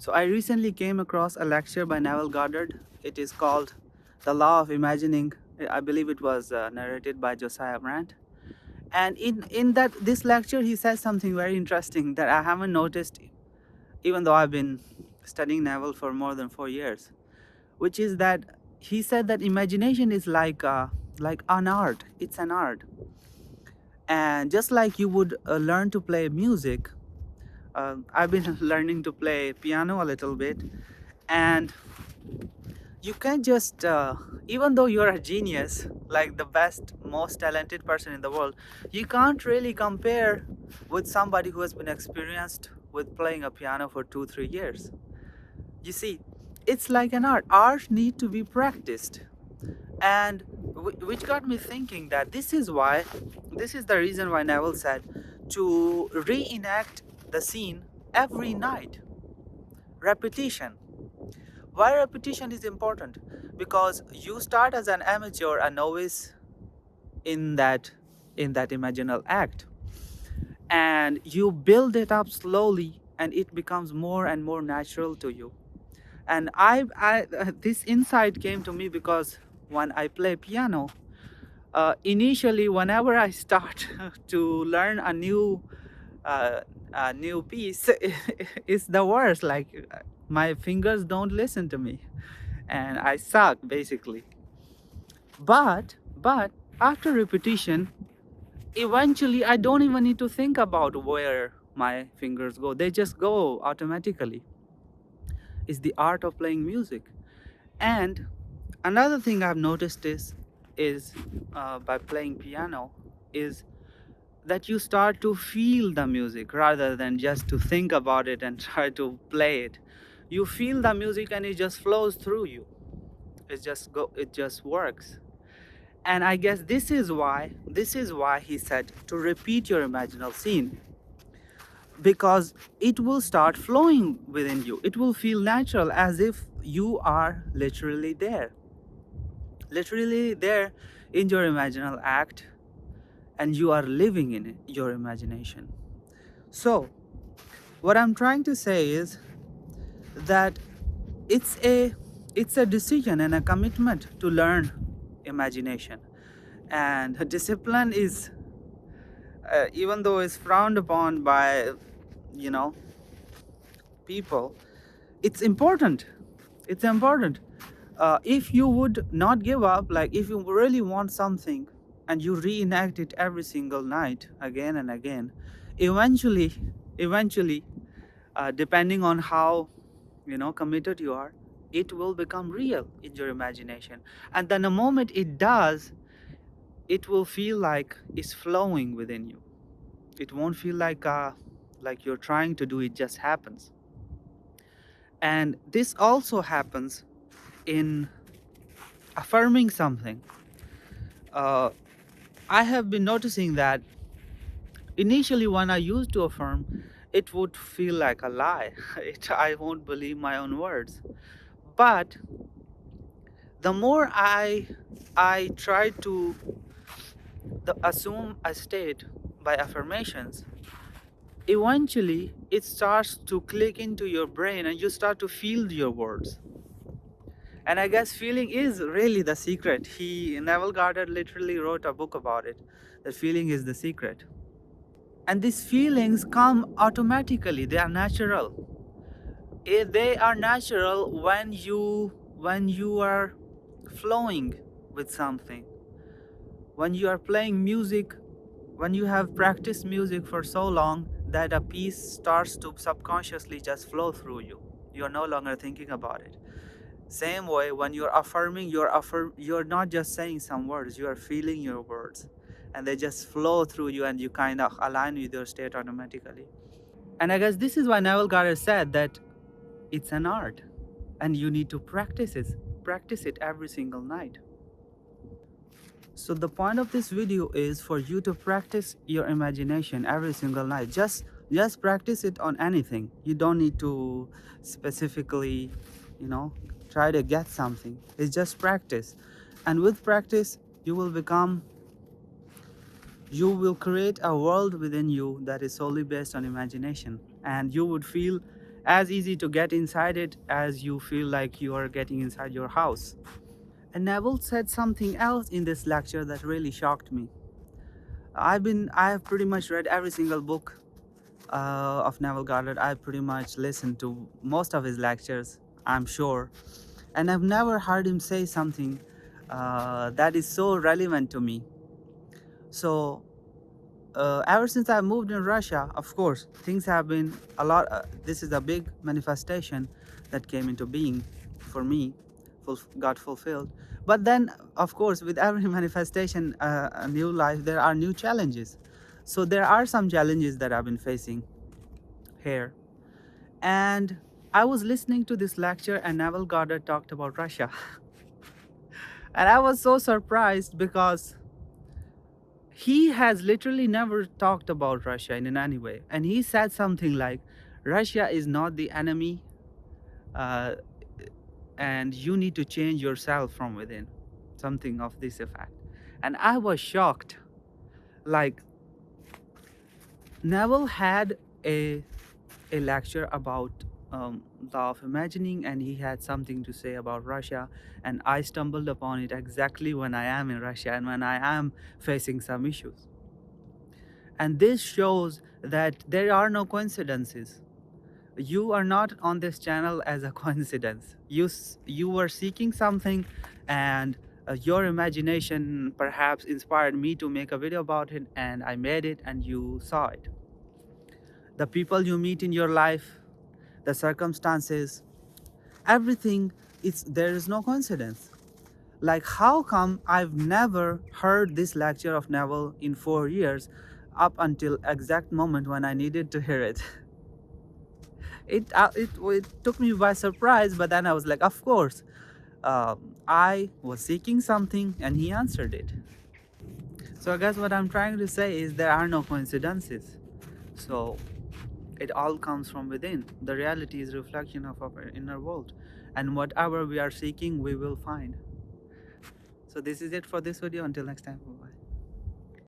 So I recently came across a lecture by Neville Goddard. It is called The Law of Imagining. I believe it was narrated by Josiah Brandt. And in that this lecture, he says something very interesting that I haven't noticed, even though I've been studying Neville for more than 4 years, which is that he said that imagination is like an art. It's an art, and just like you would learn to play music, I've been learning to play piano a little bit, and you can't just even though you're a genius, like the best, most talented person in the world, you can't really compare with somebody who has been experienced with playing a piano for 2 3 years. You see, it's like an art need to be practiced. And which got me thinking that this is the reason why Neville said to reenact the scene every night. Repetition. Why repetition is important? Because you start as an amateur, a novice in that imaginal act, and you build it up slowly, and it becomes more and more natural to you. And I this insight came to me because when I play piano, initially, whenever I start to learn uh, a new piece, it's the worst. Like my fingers don't listen to me, and I suck basically. But after repetition, eventually I don't even need to think about where my fingers go. They just go automatically. It's the art of playing music. And another thing I've noticed is by playing piano is that you start to feel the music rather than just to think about it and try to play it. You feel the music and it just flows through you. It just works. And I guess this is why he said to repeat your imaginal scene, because it will start flowing within you. It will feel natural, as if you are literally there in your imaginal act, and you are living in it, your imagination. So what I'm trying to say is that it's a it's a decision and a commitment to learn imagination. And discipline is, even though it's frowned upon by you know people, it's important. It's important. If you would not give up, like if you really want something and you reenact it every single night again and again, eventually, depending on how committed you are, it will become real in your imagination. And then the moment it does, it will feel like it's flowing within you. It won't feel like you're trying to do it, just happens. And this also happens in affirming something. uh, I have been noticing that initially when I used to affirm, it would feel like a lie. I won't believe my own words. But the more I try to assume a state by affirmations, eventually it starts to click into your brain and you start to feel your words. And I guess feeling is really the secret. Neville Goddard literally wrote a book about it. That feeling is the secret. And these feelings come automatically. They are natural. They are natural when you are flowing with something. When you are playing music, when you have practiced music for so long that a piece starts to subconsciously just flow through you. You are no longer thinking about it. Same way, when you're affirming, you're not just saying some words, you are feeling your words, and they just flow through you, and you kind of align with your state automatically. And I guess this is why Neville Goddard said that it's an art, and you need to practice it every single night. So the point of this video is for you to practice your imagination every single night. Just practice it on anything. You don't need to specifically, you know, try to get something. It's just practice. And with practice, you will create a world within you that is solely based on imagination. And you would feel as easy to get inside it as you feel like you are getting inside your house. And Neville said something else in this lecture that really shocked me. I have pretty much read every single book of Neville Goddard. I pretty much listened to most of his lectures, I'm sure, and I've never heard him say something that is so relevant to me. So ever since I moved in Russia, of course, things have been a lot. This is a big manifestation that came into being for me, got fulfilled. But then, of course, with every manifestation, a new life, there are new challenges. So there are some challenges that I've been facing here. And I was listening to this lecture, and Neville Goddard talked about Russia. And I was so surprised because he has literally never talked about Russia in any way. And he said something like, Russia is not the enemy, uh, and you need to change yourself from within. Something of this effect. And I was shocked. Like, Neville had a lecture about law of imagining, and he had something to say about Russia, and I stumbled upon it exactly when I am in Russia and when I am facing some issues. And this shows that there are no coincidences. You are not on this channel as a coincidence. You were seeking something, and your imagination perhaps inspired me to make a video about it, and I made it, and you saw it. The people you meet in your life, the circumstances, everything, there is no coincidence. Like, how come I've never heard this lecture of Neville in 4 years up until exact moment when I needed to hear it? It took me by surprise, but then I was like, of course, I was seeking something and he answered it. So I guess what I'm trying to say is there are no coincidences. So it all comes from within. The reality is a reflection of our inner world, and whatever we are seeking, we will find. So this is it for this video. Until next time, bye.